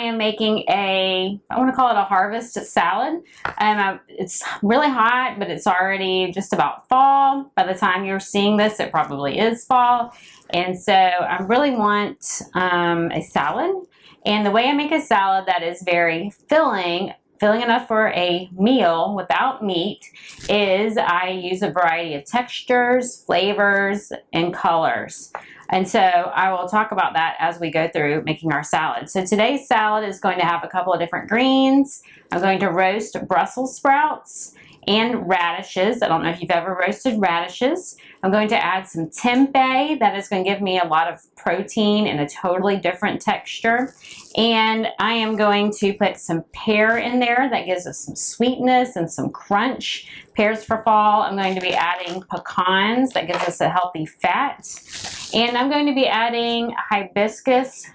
am making I want to call it a harvest salad. It's really hot, but it's already just about fall. By the time you're seeing this, it probably is fall. And so I really want a salad. And the way I make a salad that is very filling enough for a meal without meat, is I use a variety of textures, flavors, and colors. And so I will talk about that as we go through making our salad. So today's salad is going to have a couple of different greens. I'm going to roast Brussels sprouts and radishes. I don't know if you've ever roasted radishes. I'm going to add some tempeh. That is going to give me a lot of protein and a totally different texture. And I am going to put some pear in there. That gives us some sweetness and some crunch. Pears for fall. I'm going to be adding pecans. That gives us a healthy fat. And I'm going to be adding hibiscus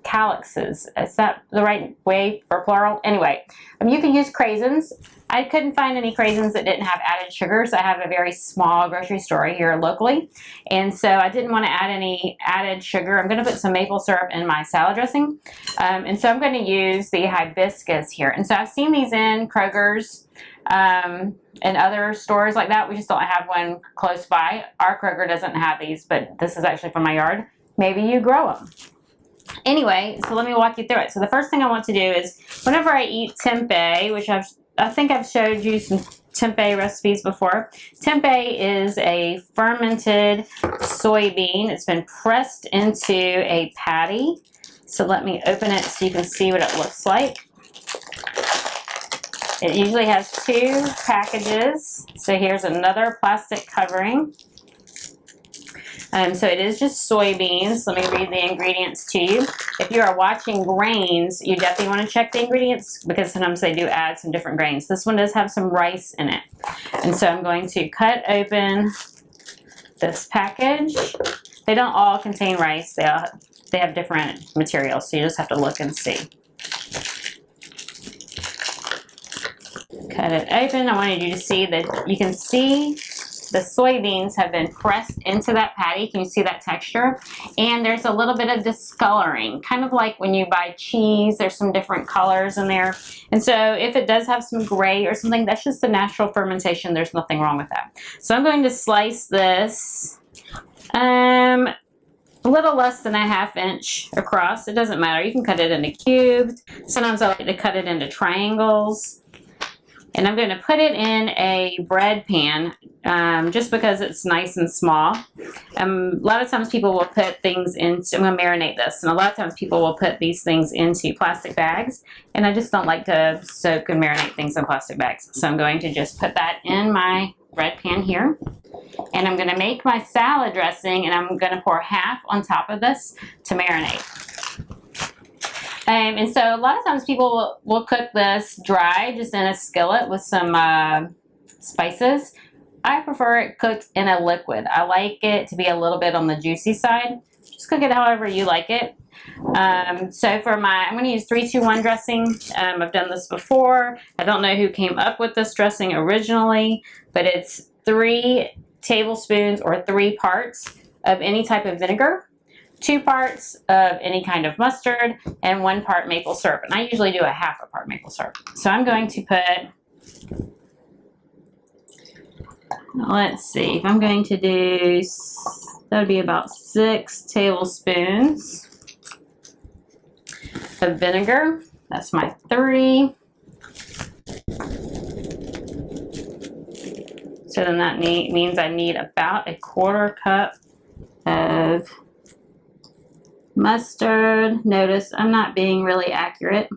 calyces. Is that the right way for plural? Anyway, you can use raisins. I couldn't find any raisins that didn't have added sugars. I have a very small grocery store here locally, and so I didn't want to add any added sugar. I'm going to put some maple syrup in my salad dressing, and so I'm going to use the hibiscus here. And so I've seen these in Kroger's and other stores like that. We just don't have one close by. Our Kroger doesn't have these, but this is actually from my yard. Maybe you grow them. Anyway, so let me walk you through it. So the first thing I want to do is, whenever I eat tempeh, which I think I've showed you some tempeh recipes before. Tempeh is a fermented soybean. It's been pressed into a patty. So let me open it so you can see what it looks like. It usually has 2 packages. So here's another plastic covering. So it is just soybeans. Let me read the ingredients to you. If you are watching grains, you definitely want to check the ingredients because sometimes they do add some different grains. This one does have some rice in it. And so I'm going to cut open this package. They don't all contain rice. They have different materials, so you just have to look and see. Cut it open. I wanted you to see that you can see the soybeans have been pressed into that patty. Can you see that texture? And there's a little bit of discoloring, kind of like when you buy cheese, there's some different colors in there. And so if it does have some gray or something, that's just the natural fermentation. There's nothing wrong with that. So I'm going to slice this a little less than a 1/2 inch across. It doesn't matter. You can cut it into cubes. Sometimes I like to cut it into triangles. And I'm going to put it in a bread pan just because it's nice and small. A lot of times people will put things into, I'm going to marinate this, and a lot of times people will put these things into plastic bags, and I just don't like to soak and marinate things in plastic bags. So I'm going to just put that in my bread pan here. And I'm going to make my salad dressing, and I'm going to pour half on top of this to marinate. And so a lot of times people will cook this dry, just in a skillet with some spices. I prefer it cooked in a liquid. I like it to be a little bit on the juicy side. Just cook it however you like it. So for I'm going to use 3-2-1 dressing. I've done this before. I don't know who came up with this dressing originally, but it's 3 tablespoons or 3 parts of any type of vinegar, 2 parts of any kind of mustard, and 1 part maple syrup. And I usually do a 1/2 part maple syrup. So I'm going to put, let's see, if I'm going to do, that would be about 6 tablespoons of vinegar. That's my 3. So then that means I need about 1/4 cup of mustard. Notice I'm not being really accurate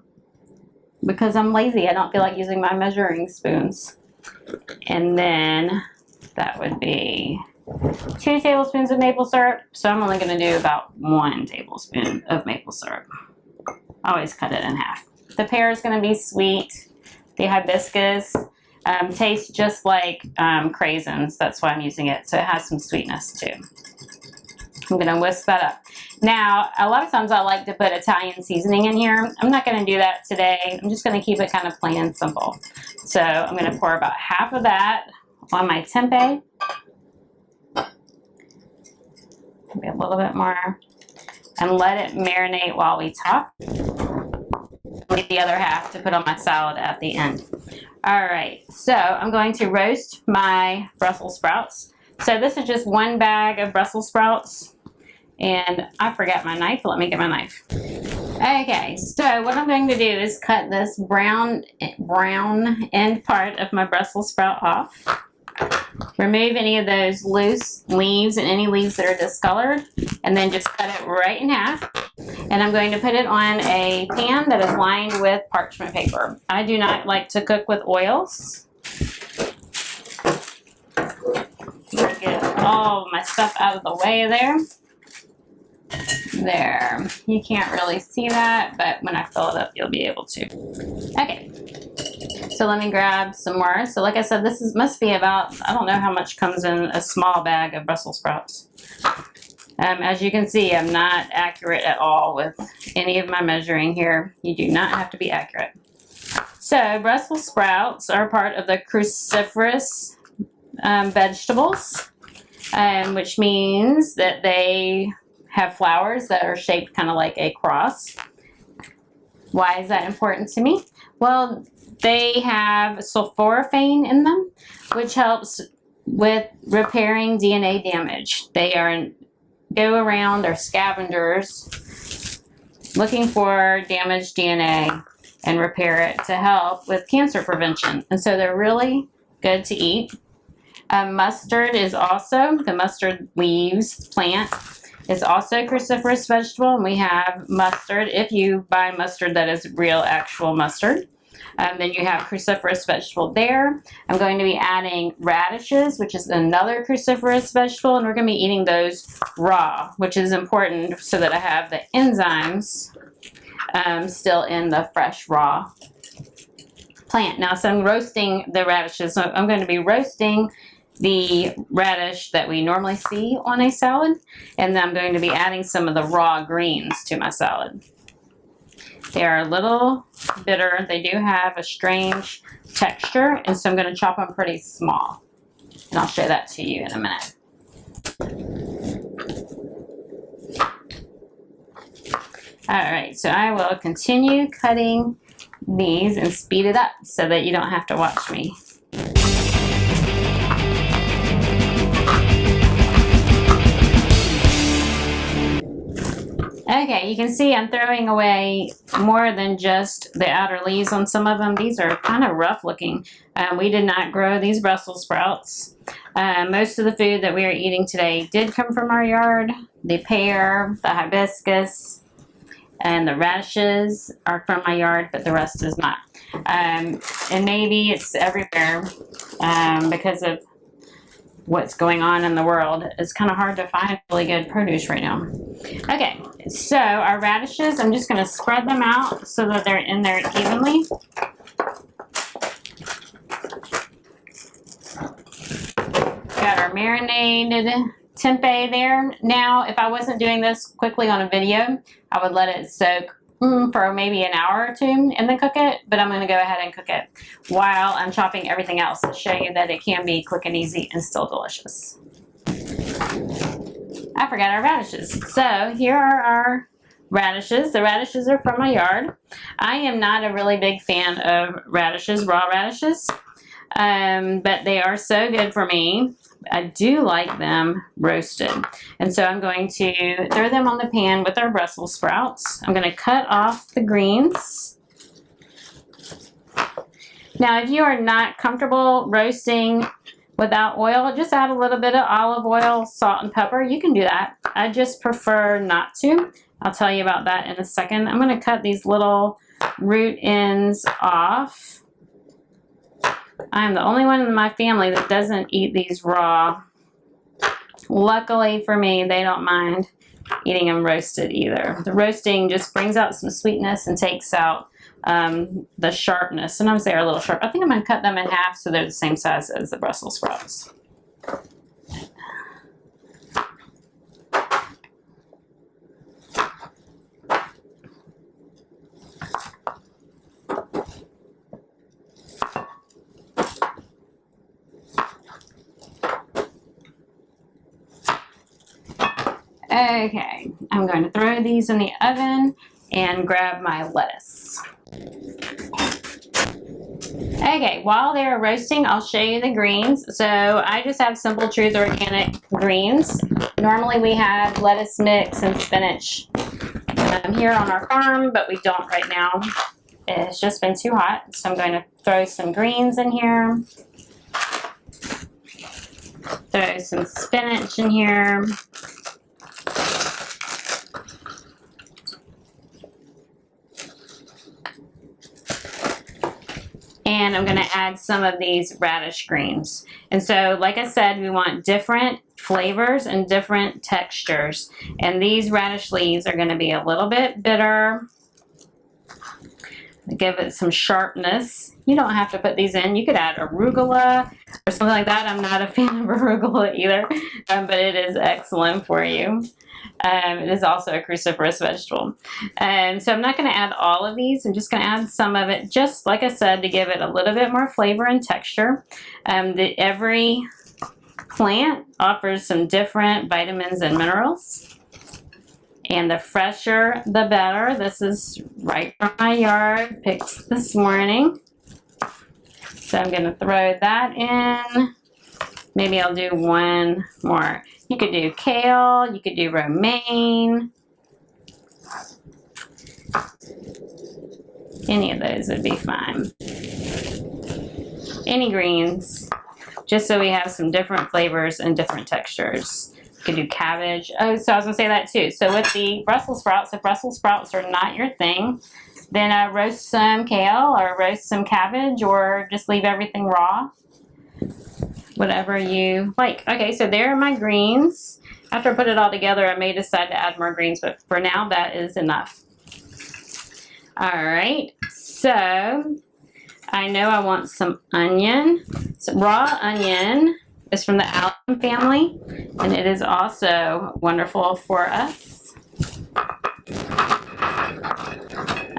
because I'm lazy. I don't feel like using my measuring spoons. And then that would be 2 tablespoons of maple syrup. So I'm only going to do about 1 tablespoon of maple syrup. I always cut it in half. The pear is going to be sweet. The hibiscus tastes just like raisins. That's why I'm using it. So it has some sweetness too. I'm going to whisk that up. Now, a lot of times I like to put Italian seasoning in here. I'm not going to do that today. I'm just going to keep it kind of plain and simple. So I'm going to pour about half of that on my tempeh. Maybe a little bit more. And let it marinate while we talk. leave the other half to put on my salad at the end. All right, so I'm going to roast my Brussels sprouts. So this is just 1 bag of Brussels sprouts. And I forgot my knife. Let me get my knife. Okay, so what I'm going to do is cut this brown end part of my Brussels sprout off. Remove any of those loose leaves and any leaves that are discolored, and then just cut it right in half. And I'm going to put it on a pan that is lined with parchment paper. I do not like to cook with oils. Get all my stuff out of the way there. There, you can't really see that, but when I fill it up, you'll be able to. Okay, so let me grab some more. So like I said, this must be about, I don't know how much comes in a small bag of Brussels sprouts. As you can see, I'm not accurate at all with any of my measuring here. You do not have to be accurate. So Brussels sprouts are part of the cruciferous vegetables, which means that they have flowers that are shaped kind of like a cross. Why is that important to me? Well, they have sulforaphane in them, which helps with repairing DNA damage. They go around, they're scavengers looking for damaged DNA and repair it to help with cancer prevention. And so they're really good to eat. Mustard is also, the mustard leaves plant is also a cruciferous vegetable, and we have mustard. If you buy mustard that is real, actual mustard, then you have cruciferous vegetable there. I'm going to be adding radishes, which is another cruciferous vegetable, and we're going to be eating those raw, which is important so that I have the enzymes still in the fresh raw plant. Now, so I'm roasting the radishes. So I'm going to be roasting the radish that we normally see on a salad, and then I'm going to be adding some of the raw greens to my salad. They are a little bitter. They do have a strange texture, and so I'm going to chop them pretty small, and I'll show that to you in a minute. All right, so I will continue cutting these and speed it up so that you don't have to watch me. Okay, you can see I'm throwing away more than just the outer leaves on some of them. These are kind of rough looking. We did not grow these Brussels sprouts. Most of the food that we are eating today did come from our yard. The pear, the hibiscus, and the radishes are from my yard, but the rest is not. And maybe it's everywhere because of what's going on in the world. It's kind of hard to find really good produce right now. Okay, so our radishes, I'm just going to spread them out so that they're in there evenly. Got our marinated tempeh there. Now, if I wasn't doing this quickly on a video, I would let it soak for maybe an hour or two and then cook it, but I'm going to go ahead and cook it while I'm chopping everything else to show you that it can be quick and easy and still delicious. I forgot our radishes. So here are our radishes. The radishes are from my yard. I am not a really big fan of radishes, raw radishes, but they are so good for me. I do like them roasted. And so I'm going to throw them on the pan with our Brussels sprouts. I'm going to cut off the greens. Now, if you are not comfortable roasting without oil, just add a little bit of olive oil, salt, and pepper. You can do that. I just prefer not to. I'll tell you about that in a second. I'm going to cut these little root ends off. I'm the only one in my family that doesn't eat these raw. Luckily for me, they don't mind eating them roasted either. The roasting just brings out some sweetness and takes out the sharpness. Sometimes they are a little sharp. I think I'm going to cut them in half so they're the same size as the Brussels sprouts. Okay, I'm going to throw these in the oven and grab my lettuce. Okay, while they're roasting, I'll show you the greens. So I just have Simple Truth organic greens. Normally we have lettuce mix and spinach here on our farm, but we don't right now. It's just been too hot, so I'm going to throw some greens in here. Throw some spinach in here. And I'm going to add some of these radish greens. And so, like I said, we want different flavors and different textures. And these radish leaves are going to be a little bit bitter. Give it some sharpness. You don't have to put these in. You could add arugula or something like that. I'm not a fan of arugula either, but it is excellent for you. It is also a cruciferous vegetable. So I'm not going to add all of these. I'm just going to add some of it, just like I said, to give it a little bit more flavor and texture. Every plant offers some different vitamins and minerals. And the fresher, the better. This is right from my yard, picked this morning. So I'm going to throw that in. Maybe I'll do one more. You could do kale, you could do romaine. Any of those would be fine. Any greens, just so we have some different flavors and different textures. You could do cabbage. Oh, so I was going to say that too. So with the Brussels sprouts, if Brussels sprouts are not your thing, then roast some kale or roast some cabbage, or just leave everything raw. Whatever you like. Okay, so there are my greens. After I put it all together, I may decide to add more greens, but for now, that is enough. All right, so I know I want some onion. So raw onion is from the allium family, and it is also wonderful for us.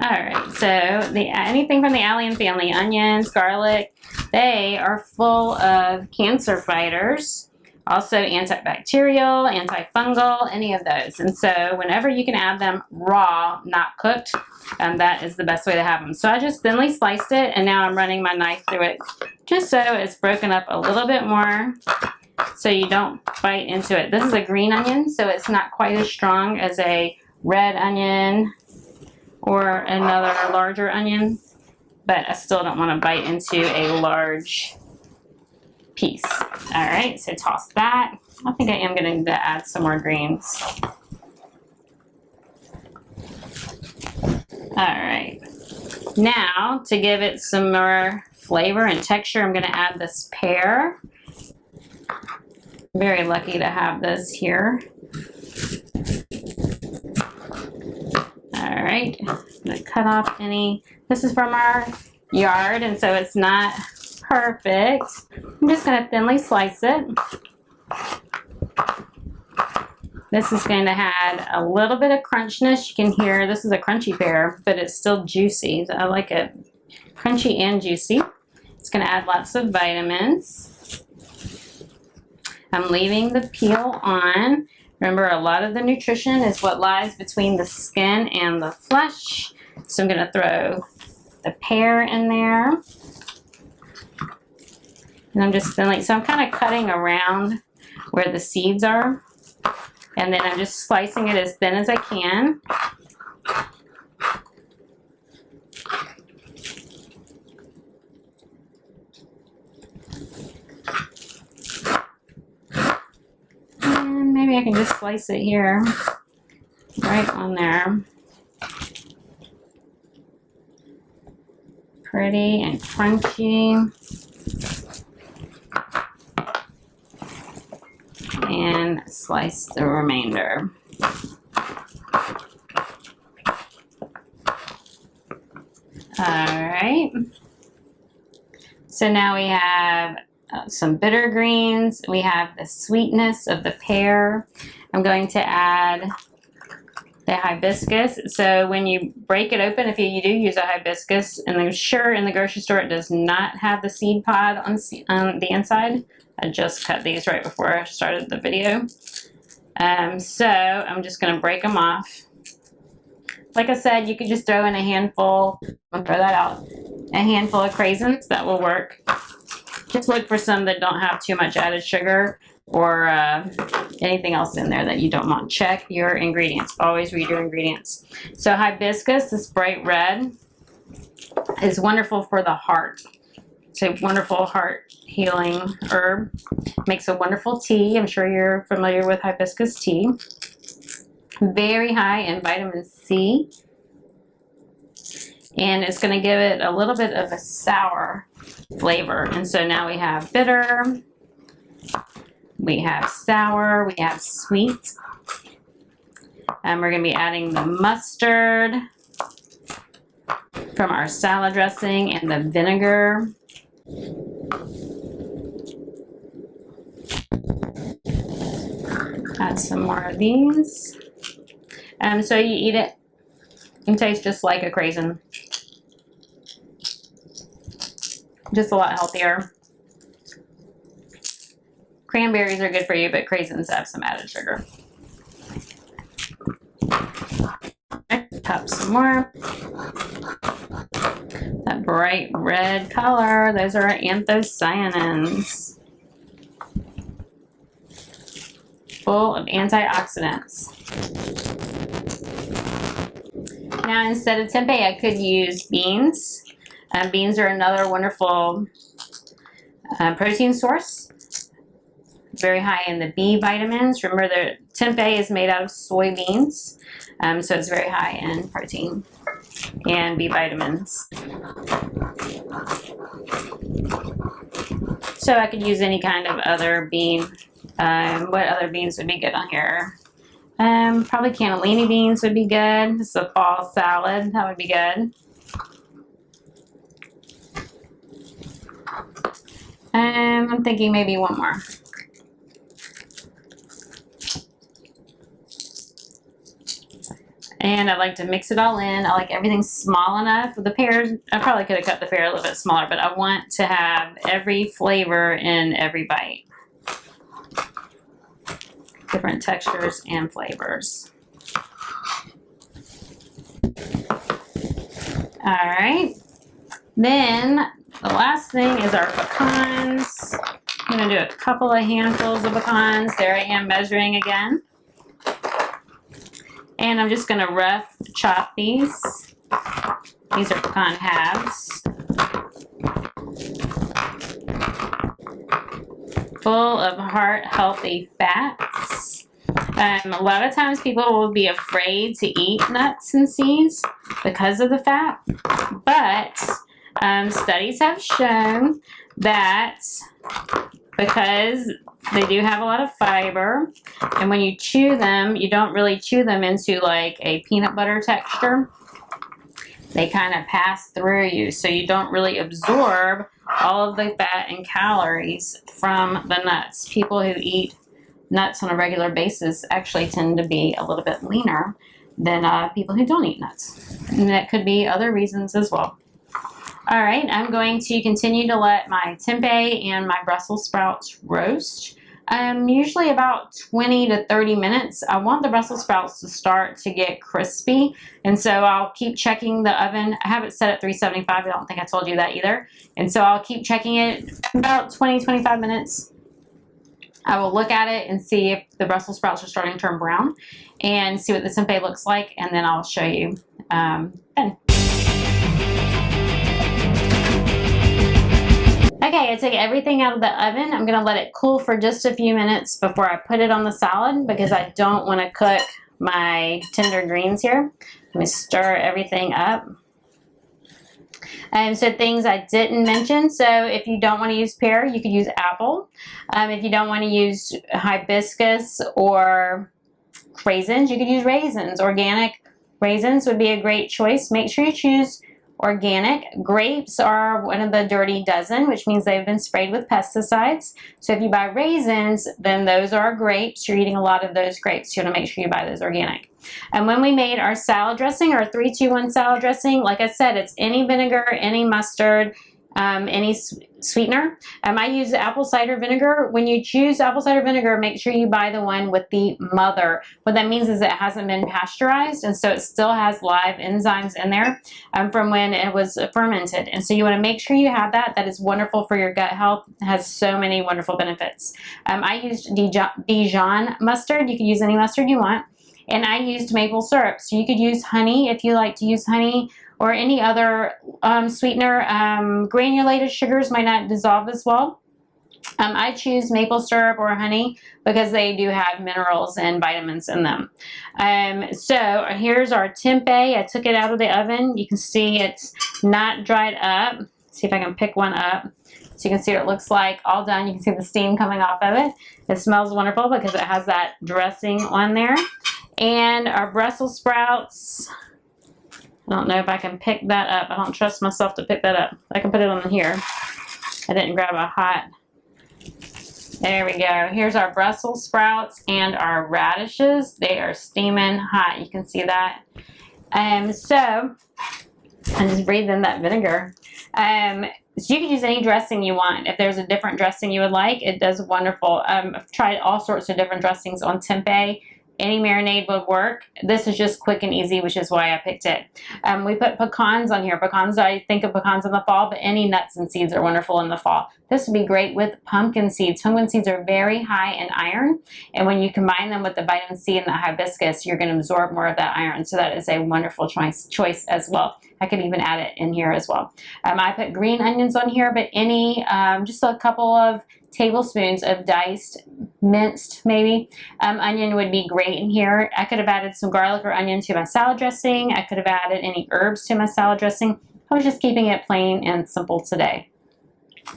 All right, so anything from the allium family, onions, garlic, they are full of cancer fighters, also antibacterial, antifungal, any of those. And so whenever you can add them raw, not cooked, that is the best way to have them. So I just thinly sliced it, and now I'm running my knife through it just so it's broken up a little bit more so you don't bite into it. This is a green onion, so it's not quite as strong as a red onion or another larger onion, but I still don't want to bite into a large piece. All right, so toss that. I think I am going to add some more greens. All right, now to give it some more flavor and texture, I'm going to add this pear. Very lucky to have this here. All right, I'm going to cut off any. This is from our yard, and so it's not perfect. I'm just going to thinly slice it. This is going to add a little bit of crunchiness. You can hear this is a crunchy pear, but it's still juicy. I like it crunchy and juicy. It's going to add lots of vitamins. I'm leaving the peel on. Remember, a lot of the nutrition is what lies between the skin and the flesh. So I'm going to throw the pear in there. And I'm just thinly, so I'm kind of cutting around where the seeds are. And then I'm just slicing it as thin as I can. And maybe I can just slice it here, right on there. Pretty and crunchy. And slice the remainder. All right. So now we have some bitter greens. We have the sweetness of the pear. I'm going to add the hibiscus. So when you break it open, if you do use a hibiscus, and I'm sure in the grocery store it does not have the seed pod on the inside. I just cut these right before I started the video. So I'm just going to break them off. like I said, you could just throw in a handful, I'll throw that out, a handful of raisins, that will work. Just look for some that don't have too much added sugar or anything else in there that you don't want. Check your ingredients. Always read your ingredients. So hibiscus, this bright red, is wonderful for the heart. It's a wonderful heart healing herb. Makes a wonderful tea. I'm sure you're familiar with hibiscus tea. Very high in vitamin C. And it's going to give it a little bit of a sour flavor. And so now we have bitter, we have sour, we have sweet. And we're going to be adding the mustard from our salad dressing and the vinegar. Add some more of these. So you eat it and tastes just like a raisin. Just a lot healthier. Cranberries are good for you, but raisins have some added sugar. Top some more. That bright red color, those are anthocyanins. Full of antioxidants. Now instead of tempeh, I could use beans. Beans are another wonderful protein source. Very high in the B vitamins. Remember, the tempeh is made out of soybeans, so it's very high in protein and B vitamins. So I could use any kind of other bean. What other beans would be good on here? Probably cannellini beans would be good. This is a fall salad. That would be good. I'm thinking maybe one more. And I like to mix it all in. I like everything small enough. With the pears, I probably could have cut the pear a little bit smaller, but I want to have every flavor in every bite. Different textures and flavors. All right. Then the last thing is our pecans. I'm going to do a couple of handfuls of pecans. There I am measuring again. And I'm just going to rough chop these. These are pecan halves. Full of heart-healthy fats. A lot of times people will be afraid to eat nuts and seeds because of the fat. But studies have shown that because they do have a lot of fiber, and when you chew them, you don't really chew them into like a peanut butter texture. They kind of pass through you, so you don't really absorb all of the fat and calories from the nuts. People who eat nuts on a regular basis actually tend to be a little bit leaner than people who don't eat nuts. And that could be other reasons as well. All right, I'm going to continue to let my tempeh and my Brussels sprouts roast. Usually about 20 to 30 minutes. I want the Brussels sprouts to start to get crispy, and so I'll keep checking the oven. I have it set at 375. I don't think I told you that either. And so I'll keep checking it about 20-25 minutes. I will look at it and see if the Brussels sprouts are starting to turn brown and see what the tempeh looks like, and then I'll show you then. Okay, I took everything out of the oven. I'm going to let it cool for just a few minutes before I put it on the salad because I don't want to cook my tender greens here. Let me stir everything up. So things I didn't mention. So if you don't want to use pear, you could use apple. If you don't want to use hibiscus or raisins, you could use raisins. Organic raisins would be a great choice. Make sure you choose organic. Grapes are one of the dirty dozen, which means they've been sprayed with pesticides. So if you buy raisins, then those are grapes. You're eating a lot of those grapes. You want to make sure you buy those organic. And when we made our salad dressing, our 3-2-1 salad dressing, like I said, it's any vinegar, any mustard, any sweetener. I use apple cider vinegar. When you choose apple cider vinegar, make sure you buy the one with the mother. What that means is it hasn't been pasteurized, and so it still has live enzymes in there from when it was fermented. And so you want to make sure you have that. That is wonderful for your gut health. It has so many wonderful benefits. I used Dijon mustard. You can use any mustard you want. And I used maple syrup. So you could use honey if you like to use honey, or any other sweetener. Granulated sugars might not dissolve as well. I choose maple syrup or honey because they do have minerals and vitamins in them. So here's our tempeh. I took it out of the oven. You can see it's not dried up. See if I can pick one up. So you can see what it looks like all done. You can see the steam coming off of it. It smells wonderful because it has that dressing on there. And our Brussels sprouts. I don't know if I can pick that up. I don't trust myself to pick that up. I can put it on here. I didn't grab a hot. There we go. Here's our Brussels sprouts and our radishes. They are steaming hot. You can see that. So I'm just breathing that vinegar. So you can use any dressing you want. If there's a different dressing you would like, it does wonderful. I've tried all sorts of different dressings on tempeh. Any marinade would work. This is just quick and easy, which is why I picked it. We put pecans on here. Pecans, I think of pecans in the fall, but any nuts and seeds are wonderful in the fall. This would be great with pumpkin seeds. Pumpkin seeds are very high in iron, and when you combine them with the vitamin C and the hibiscus, you're going to absorb more of that iron. So that is a wonderful choice as well. I could even add it in here as well. I put green onions on here, but any, just a couple of tablespoons of diced, minced maybe, onion would be great in here. I could have added some garlic or onion to my salad dressing. I could have added any herbs to my salad dressing. I was just keeping it plain and simple today.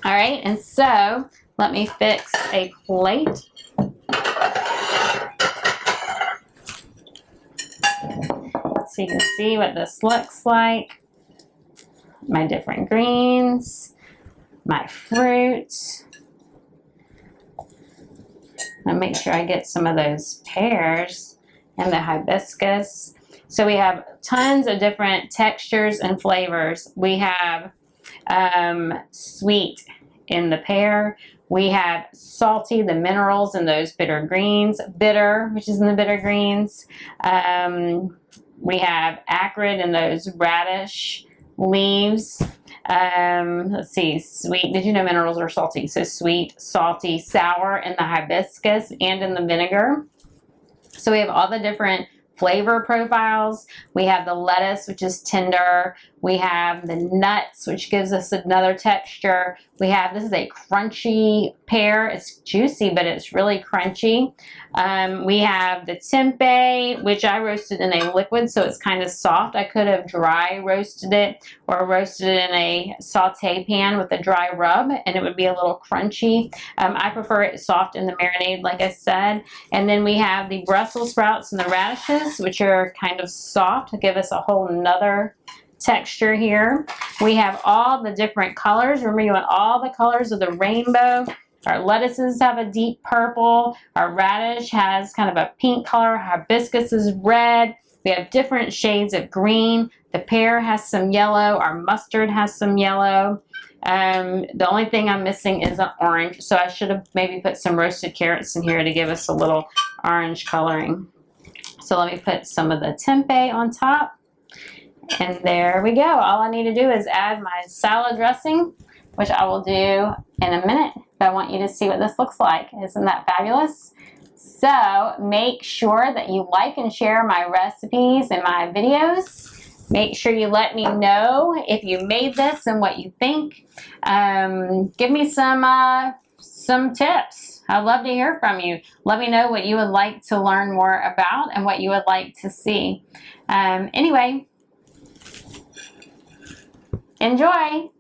All right, and so let me fix a plate. So you can see what this looks like. My different greens, my fruit. I'll make sure I get some of those pears and the hibiscus. So we have tons of different textures and flavors. We have sweet in the pear. We have salty, the minerals in those bitter greens. Bitter, which is in the bitter greens. We have acrid in those radish leaves. Let's see, sweet. Did you know minerals are salty? So sweet, salty, sour in the hibiscus and in the vinegar. So we have all the different flavor profiles. We have the lettuce, which is tender. We have the nuts, which gives us another texture. We have, this is a crunchy pear. It's juicy, but it's really crunchy. We have the tempeh, which I roasted in a liquid, so it's kind of soft. I could have dry roasted it or roasted it in a saute pan with a dry rub, and it would be a little crunchy. I prefer it soft in the marinade, like I said. And then we have the Brussels sprouts and the radishes, which are kind of soft to give us a whole nother texture here. We have all the different colors. Remember, you want all the colors of the rainbow. Our lettuces have a deep purple. Our radish has kind of a pink color. Hibiscus is red. We have different shades of green. The pear has some yellow. Our mustard has some yellow. The only thing I'm missing is an orange. So I should have maybe put some roasted carrots in here to give us a little orange coloring. So let me put some of the tempeh on top. And there we go. All I need to do is add my salad dressing, which I will do in a minute. But I want you to see what this looks like. Isn't that fabulous? So make sure that you like and share my recipes and my videos. Make sure you let me know if you made this and what you think. Give me some tips. I'd love to hear from you. Let me know what you would like to learn more about and what you would like to see. Anyway, enjoy.